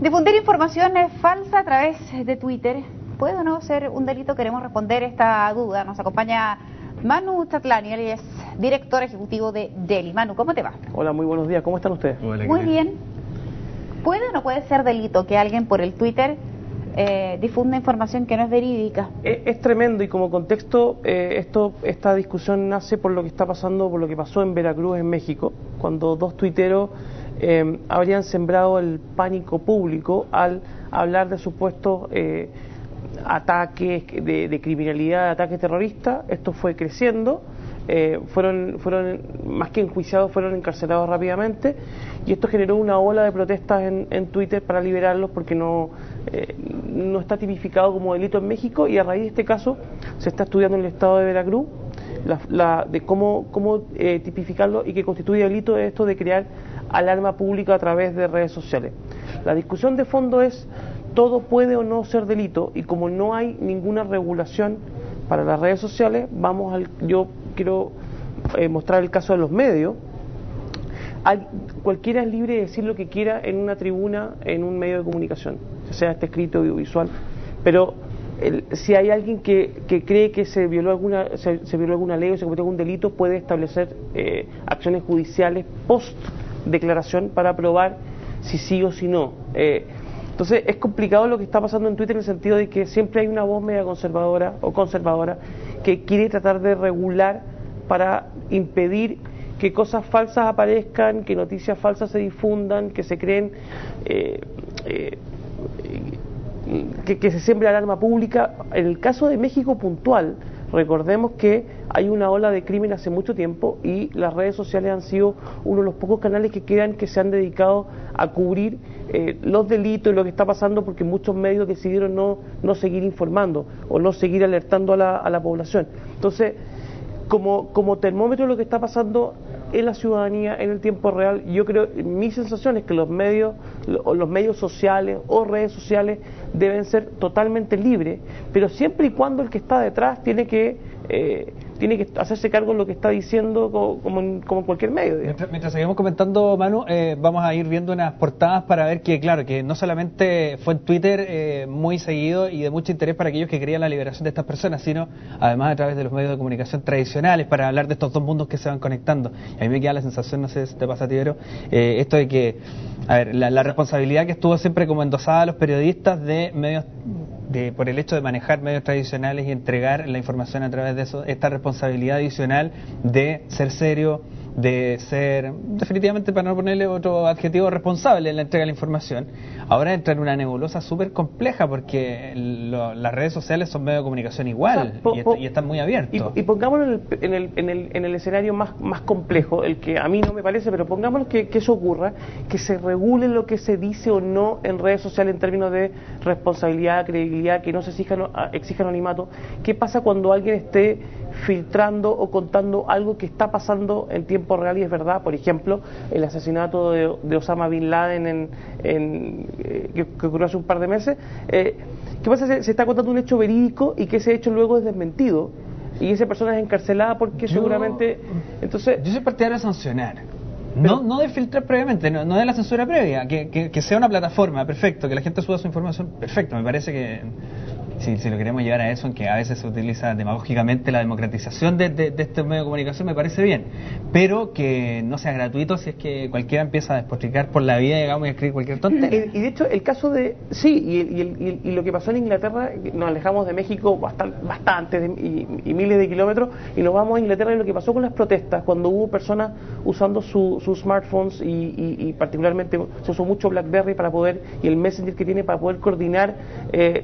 Difundir información falsa a través de Twitter, ¿puede o no ser un delito? Queremos responder esta duda. Nos acompaña Manu Chatlani, él es director ejecutivo de Deli. Manu, ¿cómo te va? Hola, muy buenos días, ¿cómo están ustedes? Hola, muy bien. ¿Puede o no puede ser delito que alguien por el Twitter difunda información que no es verídica? Es tremendo, y como contexto, esta discusión nace por lo que está pasando, por lo que pasó en Veracruz, en México, cuando dos tuiteros habrían sembrado el pánico público al hablar de supuestos ataques de criminalidad, de ataques terroristas. Esto fue creciendo, fueron más que enjuiciados, fueron encarcelados rápidamente, y esto generó una ola de protestas en Twitter para liberarlos, porque no está tipificado como delito en México, y a raíz de este caso se está estudiando en el estado de Veracruz de cómo tipificarlo y que constituye delito esto de crear alarma pública a través de redes sociales. La discusión de fondo es: todo puede o no ser delito, y como no hay ninguna regulación para las redes sociales, yo quiero mostrar el caso de los medios. Cualquiera es libre de decir lo que quiera en una tribuna, en un medio de comunicación, sea este escrito o audiovisual, pero si hay alguien que cree que se violó alguna ley o se cometió algún delito, puede establecer acciones judiciales post declaración para probar si sí o si no. Entonces es complicado lo que está pasando en Twitter, en el sentido de que siempre hay una voz media conservadora que quiere tratar de regular para impedir que cosas falsas aparezcan, que noticias falsas se difundan, que se creen, que se siembre alarma pública. En el caso de México puntual, recordemos que hay una ola de crimen hace mucho tiempo, y las redes sociales han sido uno de los pocos canales que quedan que se han dedicado a cubrir los delitos y lo que está pasando, porque muchos medios decidieron no seguir informando o no seguir alertando a la población. Entonces, como termómetro de lo que está pasando en la ciudadanía en el tiempo real, yo creo, mi sensación es que los medios sociales o redes sociales deben ser totalmente libres, pero siempre y cuando el que está detrás tiene que hacerse cargo de lo que está diciendo, como en cualquier medio. Mientras seguimos comentando, Manu, vamos a ir viendo unas portadas para ver que, claro, que no solamente fue en Twitter muy seguido y de mucho interés para aquellos que querían la liberación de estas personas, sino además a través de los medios de comunicación tradicionales, para hablar de estos dos mundos que se van conectando. A mí me queda la sensación, no sé si te pasa a ti, Vero, esto de que, a ver, la responsabilidad que estuvo siempre como endosada a los periodistas de medios, por el hecho de manejar medios tradicionales y entregar la información a través de eso, esta responsabilidad adicional de ser serio, de ser, definitivamente, para no ponerle otro adjetivo, responsable en la entrega de la información, ahora entra en una nebulosa súper compleja, porque las redes sociales son medios de comunicación igual, o sea, y están muy abiertos. Y pongámoslo en el escenario más complejo, el que a mí no me parece, pero pongámoslo que eso ocurra, que se regule lo que se dice o no en redes sociales en términos de responsabilidad, credibilidad, que no se exija anonimato. ¿Qué pasa cuando alguien esté filtrando o contando algo que está pasando en tiempo real y es verdad? Por ejemplo, el asesinato de Osama Bin Laden que ocurrió hace un par de meses. ¿Qué pasa si se está contando un hecho verídico y que ese hecho luego es desmentido y esa persona es encarcelada porque seguramente... Entonces, yo soy partidario de sancionar. No de filtrar previamente, no de la censura previa, que sea una plataforma, perfecto, que la gente suba su información, perfecto. Me parece que si lo queremos llevar a eso, en que a veces se utiliza demagógicamente la democratización de este medio de comunicación, me parece bien, pero que no sea gratuito si es que cualquiera empieza a despotricar por la vida, digamos, y a escribir cualquier tontería. Y de hecho, el caso de... Sí, y lo que pasó en Inglaterra, nos alejamos de México bastante y miles de kilómetros, y nos vamos a Inglaterra, y lo que pasó con las protestas, cuando hubo personas usando sus smartphones, y particularmente se usó mucho BlackBerry y el Messenger que tiene para poder coordinar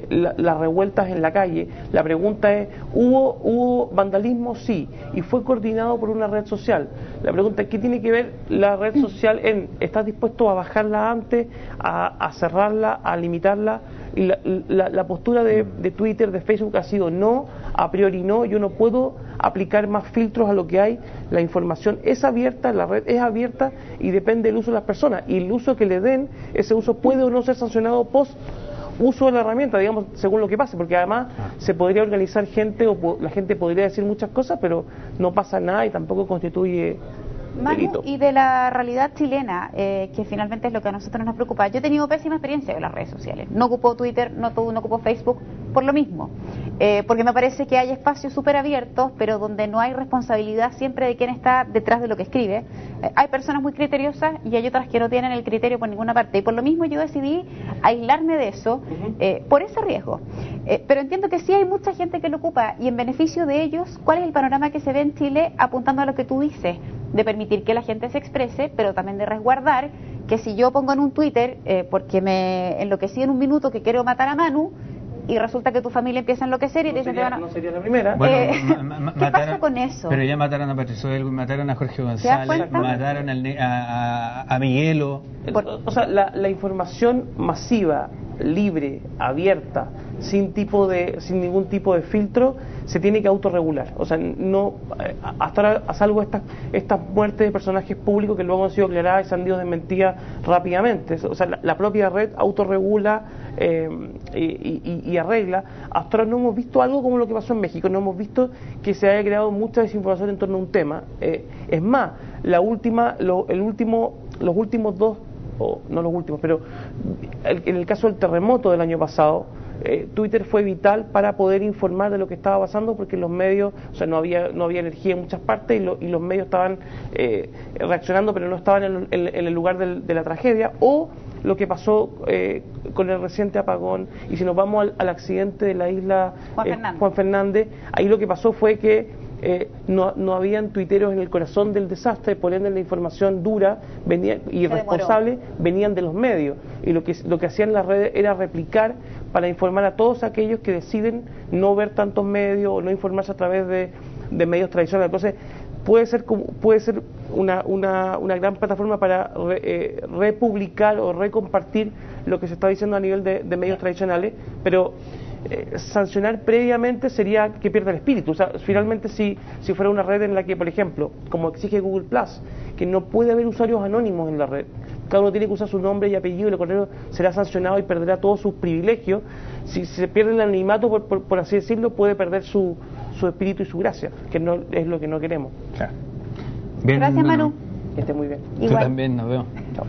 la revuelta en la calle. La pregunta es: ¿hubo vandalismo? Sí, y fue coordinado por una red social. La pregunta es: ¿qué tiene que ver la red social estás dispuesto a bajarla antes, a cerrarla, a limitarla? Y la postura de Twitter, de Facebook, ha sido no, a priori no. Yo no puedo aplicar más filtros a lo que hay. La información es abierta, la red es abierta, y depende del uso de las personas, y el uso que le den, ese uso puede o no ser sancionado post uso de la herramienta, digamos, según lo que pase, porque además se podría organizar gente, o la gente podría decir muchas cosas, pero no pasa nada y tampoco constituye Manu, delito. y de la realidad chilena, que finalmente es lo que a nosotros nos preocupa. Yo he tenido pésima experiencia con las redes sociales. No ocupo Twitter, no ocupo Facebook, por lo mismo. Porque me parece que hay espacios súper abiertos, pero donde no hay responsabilidad siempre de quién está detrás de lo que escribe. Hay personas muy criteriosas y hay otras que no tienen el criterio por ninguna parte. Y por lo mismo yo decidí aislarme de eso, por ese riesgo. Pero entiendo que sí hay mucha gente que lo ocupa, y en beneficio de ellos, ¿cuál es el panorama que se ve en Chile apuntando a lo que tú dices? De permitir que la gente se exprese, pero también de resguardar que si yo pongo en un Twitter, porque me enloquecí en un minuto que quiero matar a Manu, y resulta que tu familia empieza a enloquecer y te dicen... No sería la primera. Bueno, ¿qué pasa con eso? Pero ya mataron a Patricio Elwin, mataron a Jorge das González, cuenta? mataron a Miguelo. O sea, la información masiva, libre, abierta, sin ningún tipo de filtro, se tiene que autorregular. O sea, no, hasta ahora, salvo estas muertes de personajes públicos que luego han sido aclaradas y se han ido desmentidas rápidamente. O sea, la propia red autorregula y arregla. Hasta ahora no hemos visto algo como lo que pasó en México, no hemos visto que se haya creado mucha desinformación en torno a un tema. Es más, los últimos dos, o no los últimos, pero en el caso del terremoto del año pasado, Twitter fue vital para poder informar de lo que estaba pasando, porque los medios, o sea, no había energía en muchas partes y los medios estaban reaccionando, pero no estaban en el lugar de la tragedia, o lo que pasó con el reciente apagón. Y si nos vamos al accidente de la isla Juan Fernández, ahí lo que pasó fue que no habían tuiteros en el corazón del desastre, por ende la información dura y responsable venían de los medios, y lo que hacían las redes era replicar para informar a todos aquellos que deciden no ver tantos medios o no informarse a través de medios tradicionales. Entonces puede ser una gran plataforma para republicar o recompartir lo que se está diciendo a nivel de medios tradicionales, pero sancionar previamente sería que pierda el espíritu. O sea, finalmente si fuera una red en la que, por ejemplo, como exige Google Plus, que no puede haber usuarios anónimos en la red, cada uno tiene que usar su nombre y apellido, y lo contrario será sancionado y perderá todos sus privilegios. Si se pierde el anonimato, por así decirlo, puede perder su espíritu y su gracia, que no es lo que no queremos. Claro. Bien, gracias, Manu. Que esté muy bien. Tú también, nos vemos. Chao.